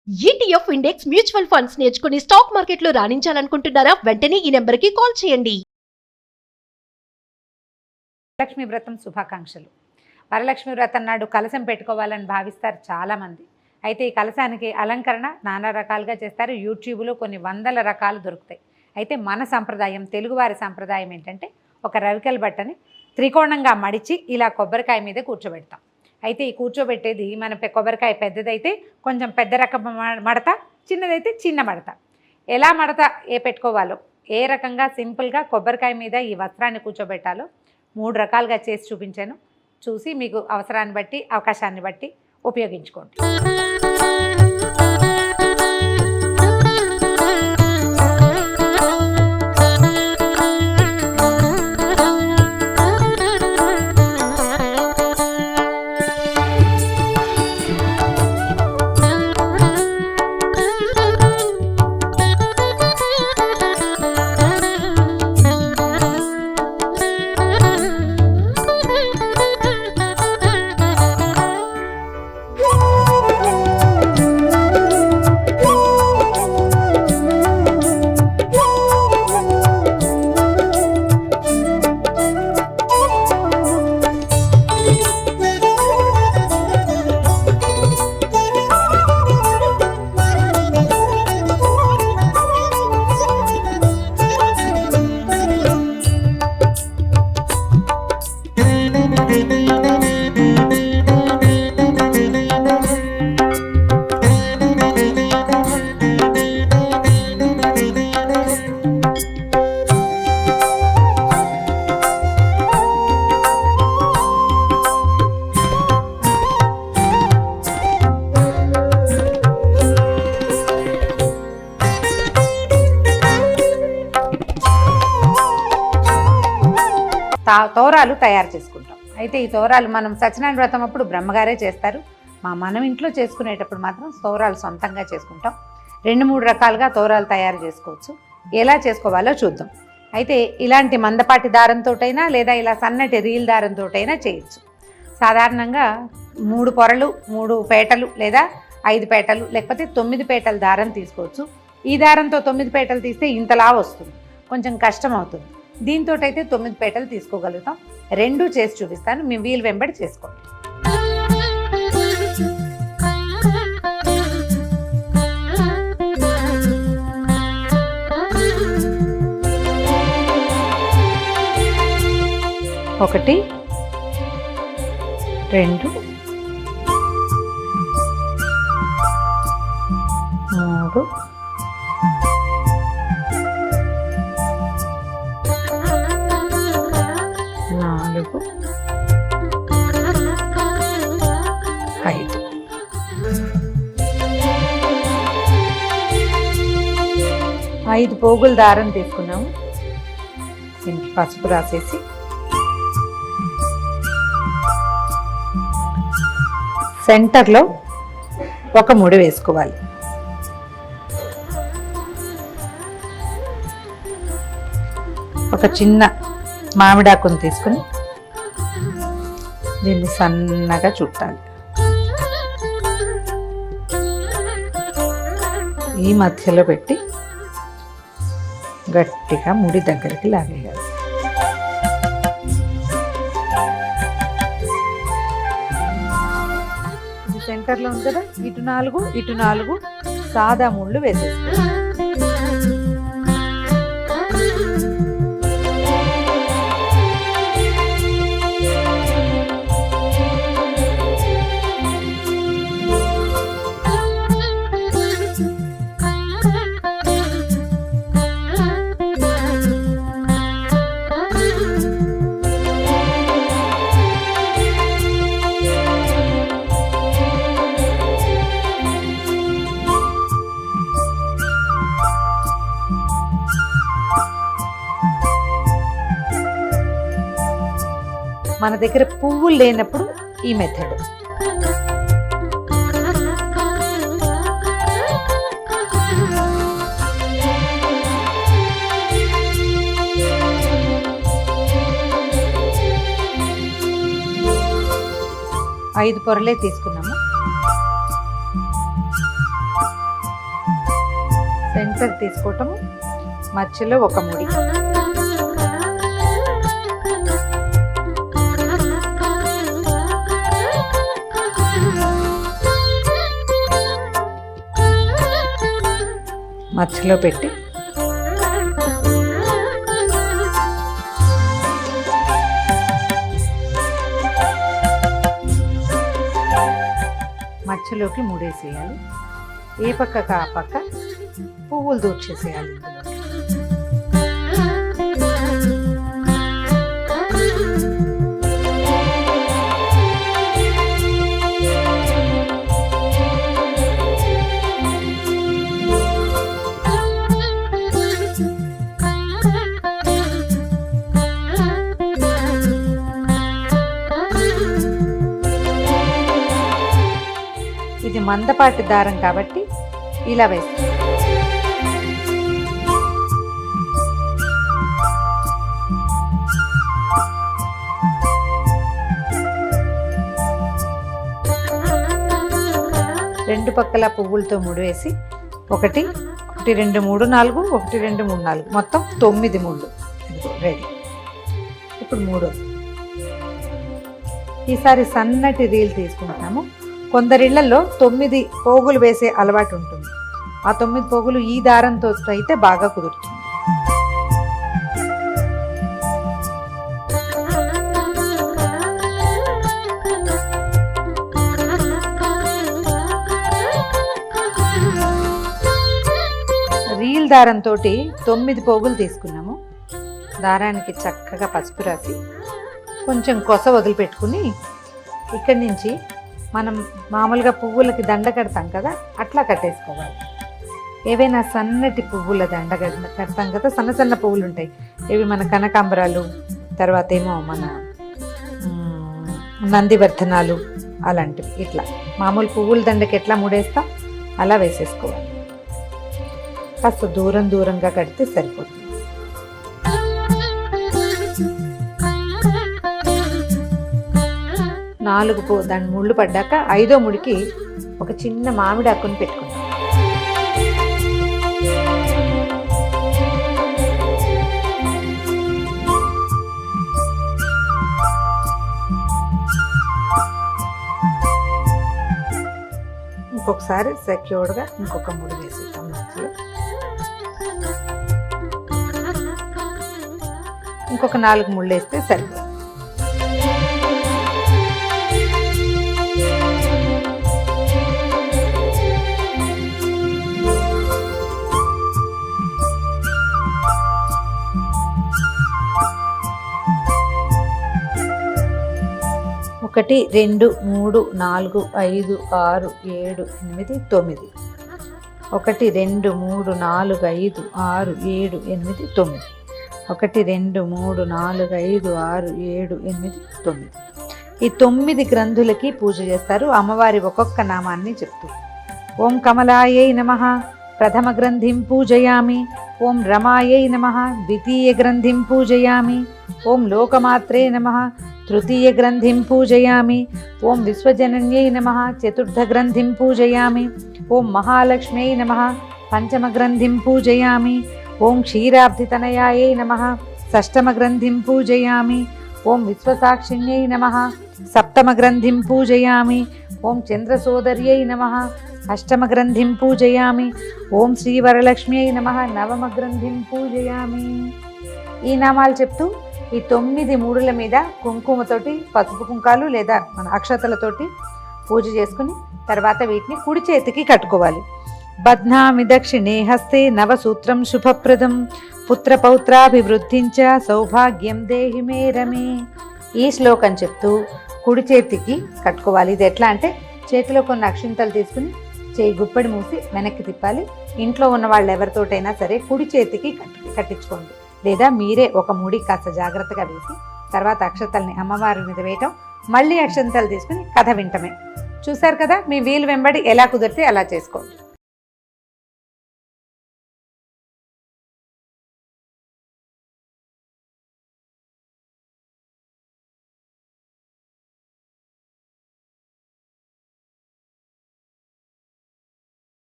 ETF index mutual funds నేర్చుకుని stock మార్కెట్లో రాణించాలనుకుంటున్నారా? వెంటనే ఈ నెంబర్కి కాల్ చేయండి. వరలక్ష్మి వ్రతం శుభాకాంక్షలు. వరలక్ష్మి వ్రతం నాడు కలశం పెట్టుకోవాలని భావిస్తారు చాలామంది. అయితే ఈ కలశానికి అలంకరణ నానా రకాలుగా చేస్తారు. యూట్యూబ్లో కొన్ని వందల రకాలు దొరుకుతాయి. అయితే మన సంప్రదాయం, తెలుగువారి సంప్రదాయం ఏంటంటే ఒక రవికల బట్టని త్రికోణంగా మడిచి ఇలా కొబ్బరికాయ మీద కూర్చోబెడతాం. అయితే ఈ కూర్చోబెట్టేది మన కొబ్బరికాయ పెద్దదైతే కొంచెం పెద్ద రకం మడత, చిన్నదైతే చిన్న మడత. ఎలా మడత పెట్టుకోవాలో, ఏ రకంగా సింపుల్గా కొబ్బరికాయ మీద ఈ వస్త్రాన్ని కూర్చోబెట్టాలో 3 రకాలుగా చేసి చూపించాను. చూసి మీకు అవసరాన్ని బట్టి, అవకాశాన్ని బట్టి ఉపయోగించుకోండి. తోరాలు తయారు చేసుకుంటాం. అయితే ఈ తోరాలు మనం సత్యనారాయణ వ్రతం అప్పుడు బ్రహ్మగారే చేస్తారు. మనం ఇంట్లో చేసుకునేటప్పుడు మాత్రం తోరాలు సొంతంగా చేసుకుంటాం. 2-3 రకాలుగా తోరాలు తయారు చేసుకోవచ్చు. ఎలా చేసుకోవాలో చూద్దాం. అయితే ఇలాంటి మందపాటి దారంతోటైనా లేదా ఇలా సన్నటి రీల్ దారంతోటైనా చేయొచ్చు. సాధారణంగా 3 పొరలు, 3 పేటలు లేదా 5 పేటలు లేకపోతే 9 పేటల దారం తీసుకోవచ్చు. ఈ దారంతో 9 పేటలు తీస్తే ఇంతలా వస్తుంది, కొంచెం కష్టం అవుతుంది. దీంతో అయితే 9 పేటలు తీసుకోగలుగుతాం. 2 చేసి చూపిస్తాను, మీ వీలు వెంబడి చేసుకోండి. ఒకటి, 2, 3, 4, 5. ఐదు పోగుల దారం తీసుకున్నాము. దీనికి పసుపు రాసేసి సెంటర్లో ఒక ముడి వేసుకోవాలి. ఒక చిన్న మామిడాకును తీసుకుని దీన్ని సన్నగా చుట్టాలి. ఈ మధ్యలో పెట్టి గట్టిగా ముడి దగ్గరికి లాగేయాలి. ఇది సెంటర్లో ఉంది కదా, ఇటు 4 సాదా ముళ్ళు వేసేసుకోవాలి. మన దగ్గర పువ్వులు లేనప్పుడు ఈ మెథడ్. ఐదు పొరలే తీసుకున్నాము. సెంటర్ తీసుకోవటము, మధ్యలో ఒక ముడి. మధ్యలో పెట్టి మధ్యలోకి ముడేసేయాలి. ఏ పక్కకు ఆ పక్క పువ్వులు దూర్చేసేయాలి. ఇది మందపాటి దారం కాబట్టి ఇలా వేస్తాం. రెండు పక్కల పువ్వులతో ముడివేసి 1 2 3 4 1 2 3 4 మొత్తం 9 ముళ్ళు రెడీ. ఇప్పుడు 3. ఈసారి సన్నటి రీల్ తీసుకుంటాము. కొందరిళ్లలో 9 పోగులు వేసే అలవాటు ఉంటుంది. ఆ 9 పోగులు ఈ దారంతో అయితే బాగా కుదురుతుంది. రీల్ దారంతో 9 పోగులు తీసుకున్నాము. దారానికి చక్కగా పసుపు రాసి కొంచెం కొస వదిలిపెట్టుకుని ఇక్కడి నుంచి మనం మామూలుగా పువ్వులకి దండ కడతాం కదా, అట్లా కట్టేసుకోవాలి. ఏవైనా సన్నటి పువ్వుల దండ కడతాం కదా, సన్న సన్న పువ్వులు ఉంటాయి. ఇవి మన కనకాంబరాలు, తర్వాత ఏమో మన నందివర్ధనాలు అలాంటివి. ఇట్లా మామూలు పువ్వుల దండకి ఎట్లా ముడేస్తాం అలా వేసేసుకోవాలి. కాస్త దూరంగా కడితే సరిపోతుంది. దాని ముళ్ళు పడ్డాక 5వ ముడికి ఒక చిన్న మామిడి ఆకుని పెట్టుకుంటాం. ఇంకొకసారి సెక్యూర్డ్గా ఇంకొక ముడి వేసేస్తాం. మధ్యలో ఇంకొక 4 ముళ్ళు వేస్తే సరిపోతుంది. ఒకటి 2 3 4 5 6 7 8 9 1 2 3 4 5 6 7 8 9 1 2 3 4 5 6 7 8 9. ఈ 9 గ్రంథులకి పూజ చేస్తారు. అమ్మవారి ఒక్కొక్క నామాన్ని చెప్తూ ఓం కమలాయై నమః ప్రథమ గ్రంథిం పూజయామి, ఓం రమాయై నమః ద్వితీయ గ్రంథిం పూజయామి, ఓం లోకమాత్రే నమః తృతీయ గ్రంథిం పూజయామి, ఓం విశ్వజనన్యై నమః చతుర్థ గ్రంథిం పూజయామి, ఓం మహాలక్ష్మ్యై నమః పంచమ గ్రంథిం పూజయామి, ఓం క్షీరాబ్ధితనయాయై నమః షష్టమ గ్రంథిం పూజయామి, ఓం విశ్వసాక్షిణ్యై నమః సప్తమ గ్రంథిం పూజయామి, ఓం చంద్రసోదర్యై నమః అష్టమ గ్రంథిం పూజయామి, ఓం శ్రీవరలక్ష్మ్యై నమః నవమ గ్రంథిం పూజయామి. ఈ నామాలు చెప్తూ ఈ 9 మూడుల మీద కుంకుమతోటి, పసుపు కుంకాలు లేదా మన అక్షతలతోటి పూజ చేసుకుని తర్వాత వీటిని కుడి చేతికి కట్టుకోవాలి. బధ్నామి దక్షిణే హస్తే నవసూత్రం శుభప్రదం పుత్రపౌత్రాభివృద్ధించ సౌభాగ్యం దేహి మే రమే. ఈ శ్లోకం చెప్తూ కుడి చేతికి కట్టుకోవాలి. ఇది ఎట్లా అంటే చేతిలో కొన్ని అక్షింతలు తీసుకుని చేయి గుప్పెడి మూసి వెనక్కి తిప్పాలి. ఇంట్లో ఉన్న వాళ్ళు ఎవరితోటైనా సరే కుడి చేతికి కట్టించుకోండి, లేదా మీరే ఒక ముడి కాస్త జాగ్రత్తగా వేసి తర్వాత అక్షతల్ని అమ్మవారి మీద వేయటం, మళ్ళీ అక్షంతలు తీసుకుని కథ వింటమే. చూశారు కదా, మీ వీలు వెంబడి ఎలా కుదిరితే అలా చేసుకోండి.